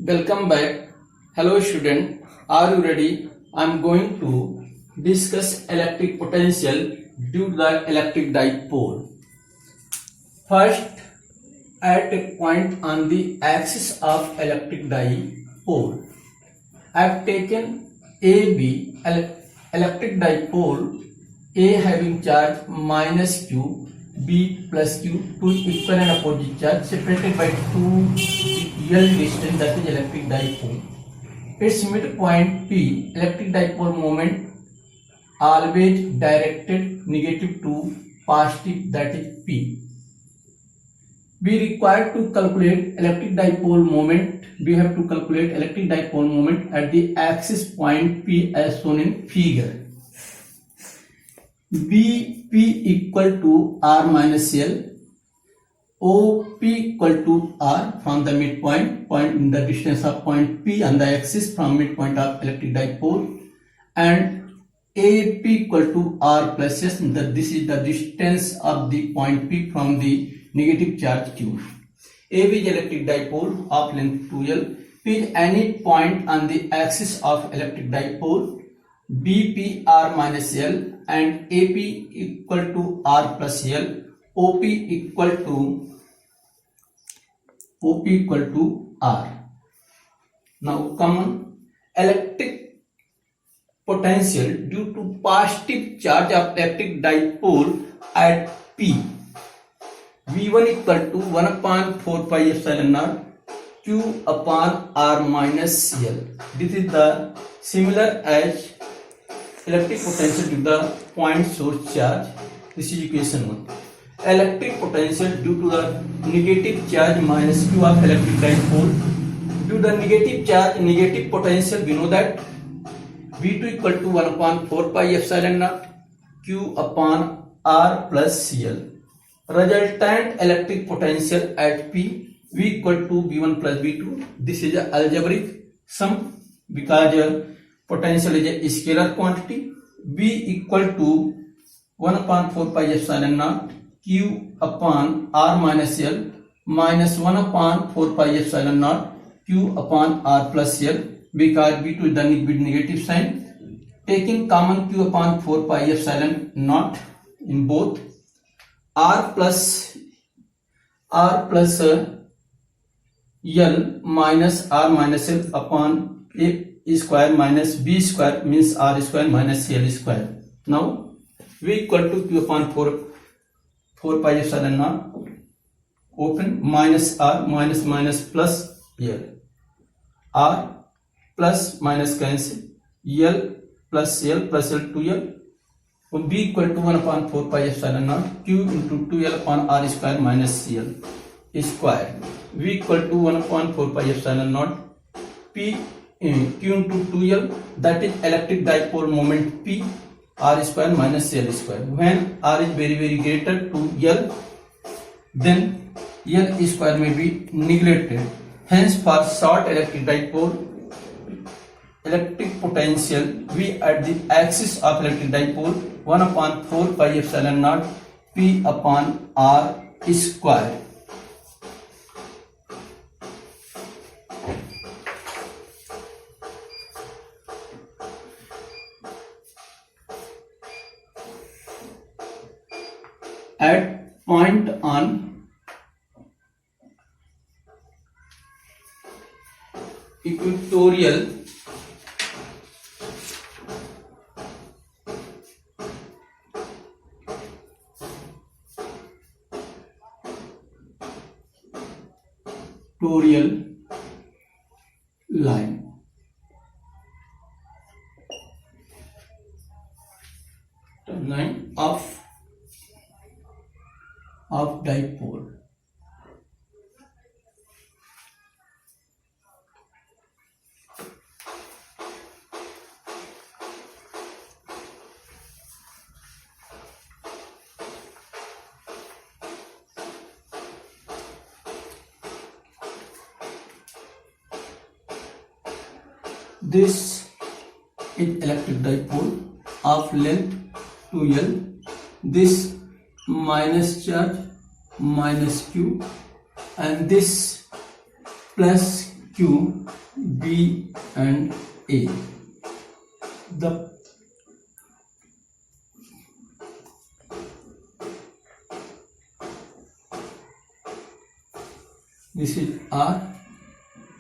Welcome back. Hello student, are you ready? I am going to discuss electric potential due to the electric dipole. First, at a point on the axis of electric dipole, I have taken AB electric dipole, A having charge minus Q, B plus Q, two equal and opposite charge separated by 2 L distance, that is electric dipole. Its midpoint P, electric dipole moment always directed negative to positive, that is P. We require to calculate electric dipole moment. We have to calculate electric dipole moment at the axis point P as shown in figure. BP equal to R minus L, OP equal to R from the midpoint, point in the distance of point P on the axis from midpoint of electric dipole, and AP equal to R plus S. This is the distance of the point P from the negative charge Q. AB is electric dipole of length 2L. P is any point on the axis of electric dipole. BP R minus L and AP equal to R plus L. OP equal to R. Now common electric potential due to positive charge of electric dipole at P. V1 equal to 1 upon 4 pi epsilon naught Q upon R minus L. This is the similar as electric potential due to the point source charge. This is equation 1. Electric potential due to the negative charge minus Q of electric dipole. Due to the negative charge, negative potential, we know that V2 equal to 1 upon 4 pi epsilon naught Q upon R plus L. Resultant electric potential at P, V equal to V1 plus V2. This is an algebraic sum because potential is a scalar quantity. V equal to 1 upon 4 pi epsilon naught Q upon R minus L minus 1 upon 4 pi epsilon naught Q upon R plus L, because V2 is done with negative sign. Taking common Q upon 4 pi epsilon naught in both, R plus L minus R minus L upon A square minus B square means R square minus L square. Now V equal to Q upon 4 pi epsilon naught open minus R minus plus L. R plus minus cancel, L plus L 2L. B equal to 1 upon 4 pi epsilon naught Q into 2L upon R square minus L square. V equal to 1 upon 4 pi epsilon naught P Q into 2L, that is electric dipole moment P, R square minus L square. When R is very greater to L, then L square may be neglected. Hence for short electric dipole, electric potential V at the axis of electric dipole 1 upon 4 pi epsilon naught P upon R square. At point on equatorial line, line of dipole. This is electric dipole of length 2L. This minus charge minus Q and this plus Q, B and A. This is R,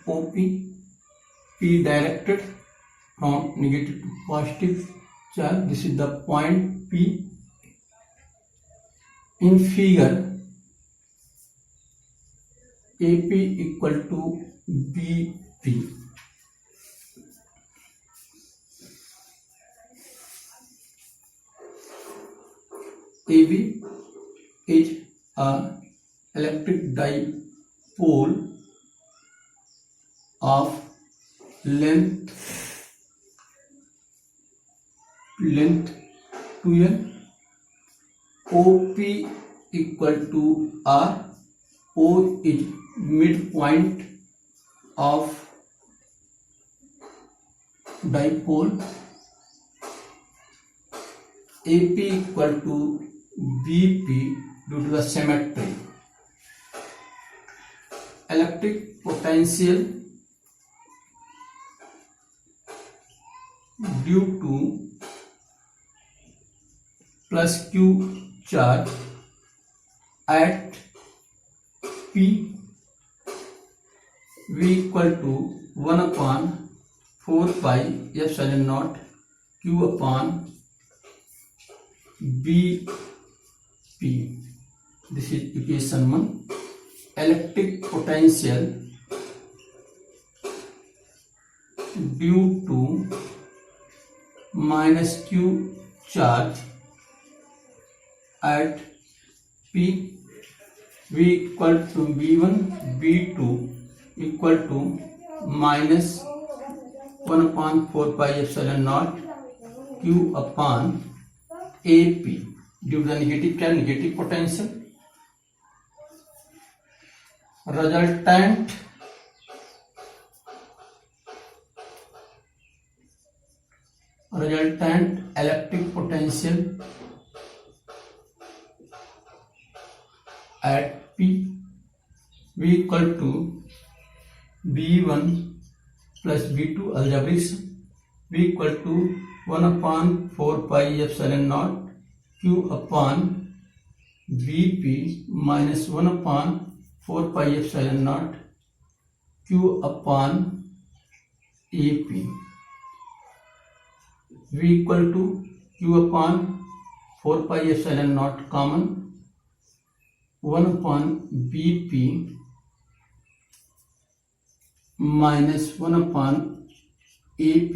OP, P directed from negative to positive charge. This is the point P. In figure, AP equal to BP. AB is a electric dipole of length 2L. OP equal to R. O is midpoint of dipole. AP equal to BP due to the symmetry. Electric potential due to plus Q charge at P, V equal to 1 upon 4 pi epsilon naught Q upon BP. This is equation 1. Electric potential due to minus Q charge at P, V equal to V1, V2 equal to minus 1 upon 4 pi epsilon naught Q upon AP due to the negative charge, negative potential. Resultant electric potential at P, V equal to V1 plus V2 algebraic sum, V equal to 1 upon 4 pi epsilon naught Q upon Vp minus 1 upon 4 pi epsilon naught Q upon AP. V equal to Q upon 4 pi epsilon naught common, 1 upon Bp minus 1 upon AP.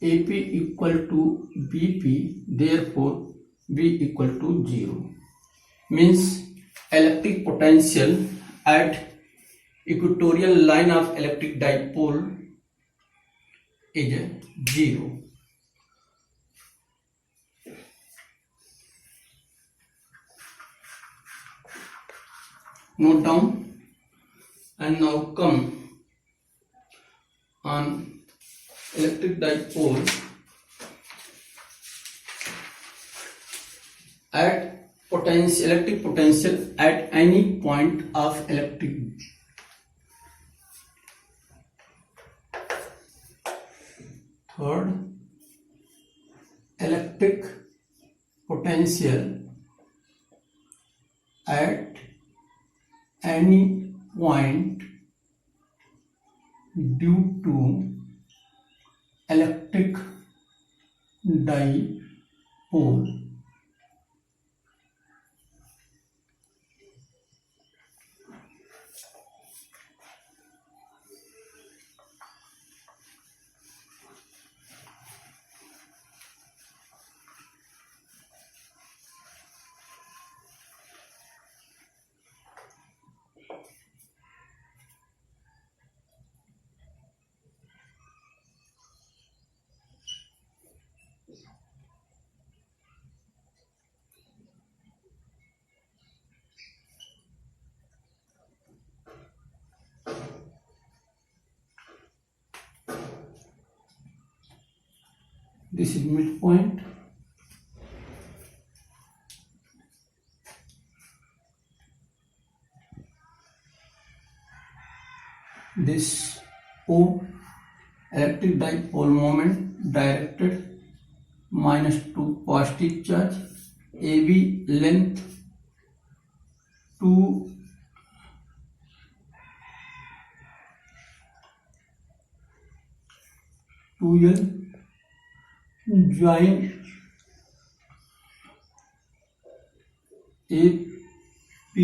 AP equal to Bp, therefore V equal to 0. Means electric potential at equatorial line of electric dipole is 0. Note down. And now come on electric dipole at electric potential at any point of electric third electric potential at any point due to electric dipole. This is midpoint. this O, electric dipole moment directed -2 positive charge, AB length 2 2L, join AP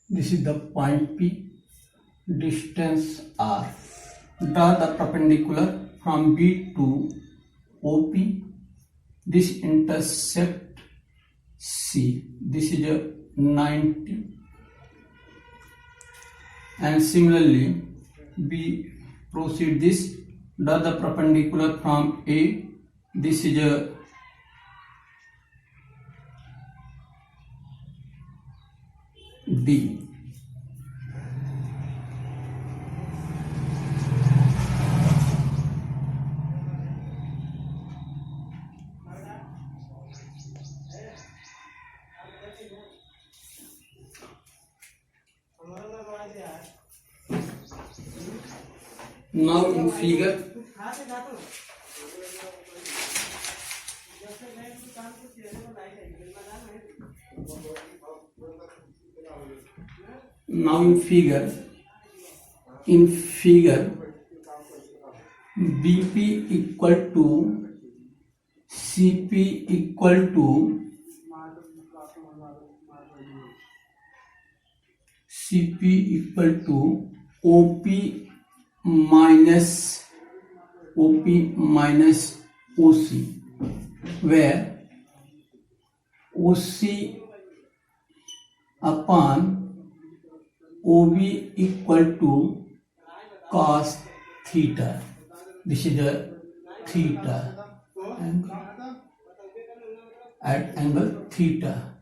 this is the point P, distance R. Draw the perpendicular from B to OP. This intersect C. This is a 90. And similarly, we proceed this. Draw the perpendicular from A. This is a D. Now in figure, in figure BP equal to CP equal to OP minus OC, where OC upon OB equal to cos theta. This is a theta angle at angle theta.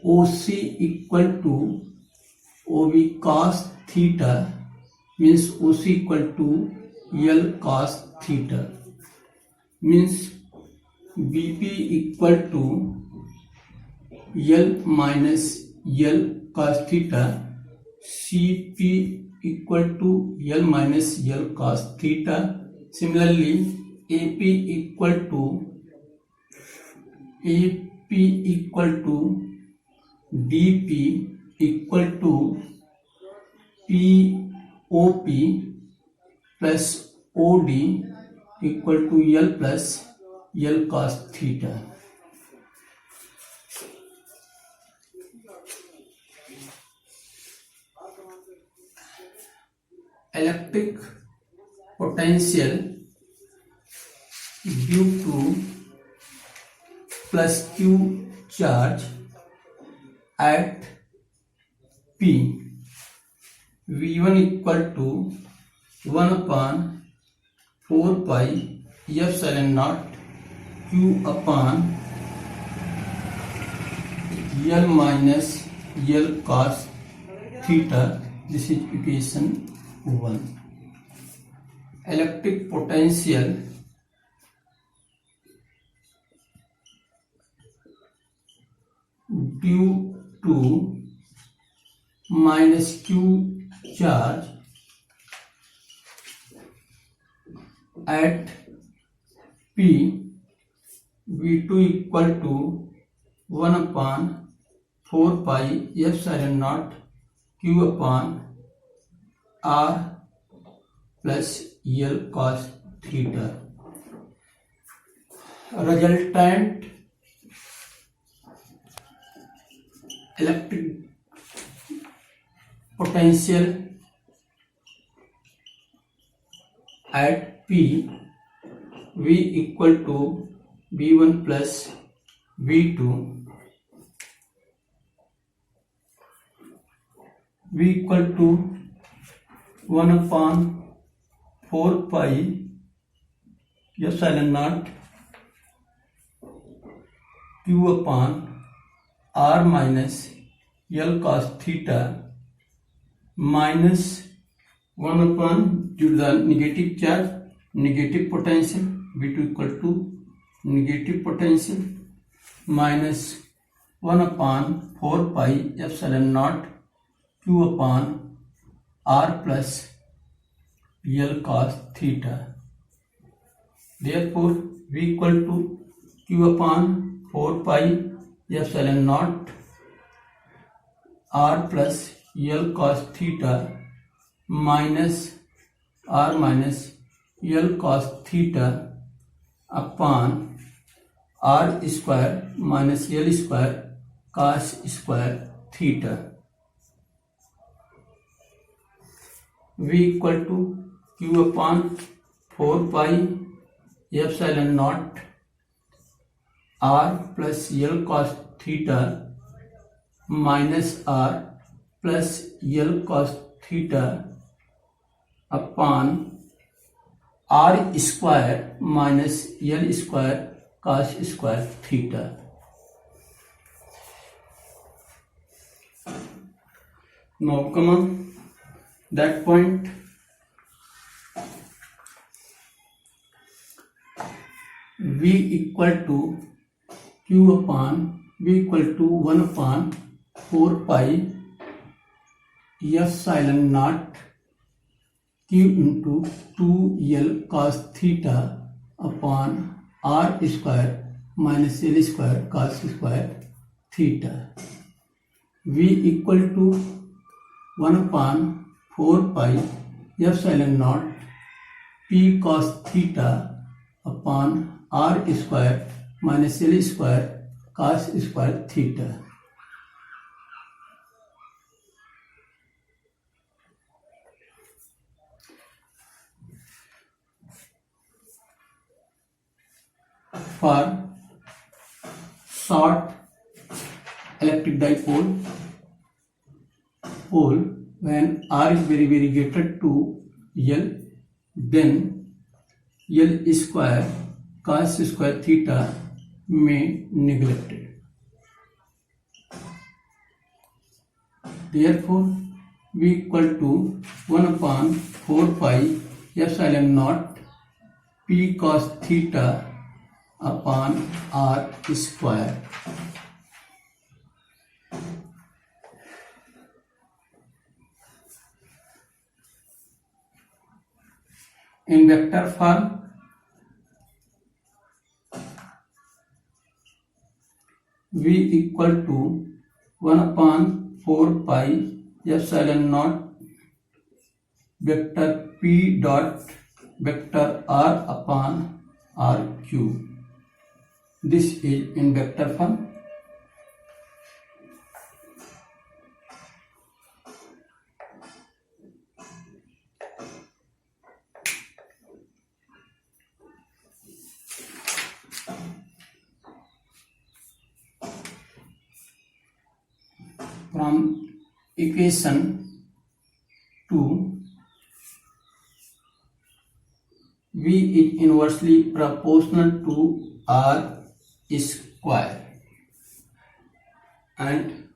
OC equal to OB cos theta means OC equal to L cos theta, means BP equal to L minus L cos theta, CP equal to L minus L cos theta. Similarly, AP equal to DP equal to POP plus OD equal to L plus L cos theta. Electric potential due to plus Q charge at P, V1 equal to 1 upon 4 pi epsilon naught Q upon L minus L cos theta. This is equation 1. Electric potential due to minus Q charge at P, V2 equal to 1 upon 4 pi epsilon naught Q upon R plus L cos theta. Resultant electric potential at P, V equal to V1 plus V2, V equal to 1 upon 4 pi epsilon naught Q upon R minus L cos theta minus 1 upon, due to the negative charge, negative potential, V2 equal to negative potential minus 1 upon 4 pi epsilon naught Q upon R plus L cos theta. Therefore, V equal to Q upon 4 pi epsilon naught R plus L cos theta minus R minus L cos theta upon R square minus L square cos square theta. V equal to Q upon 4 pi epsilon naught R plus L cos theta minus R plus L cos theta upon R square minus L square cos square theta. Now come on that point. V equal to Q upon V equal to 1 upon 4 pi epsilon naught Q into 2L cos theta upon R square minus L square cos square theta. V equal to 1 upon 4 pi epsilon naught P cos theta upon R square minus L square cos square theta. For short electric dipole, when R is very greater to L, then L square cos square theta may neglected. Therefore, V equal to 1 upon 4 pi epsilon naught P cos theta upon R square. In vector form, V equal to 1 upon 4 pi epsilon naught vector P dot vector R upon R cube. This is in vector form. From equation 2, V is inversely proportional to R square, and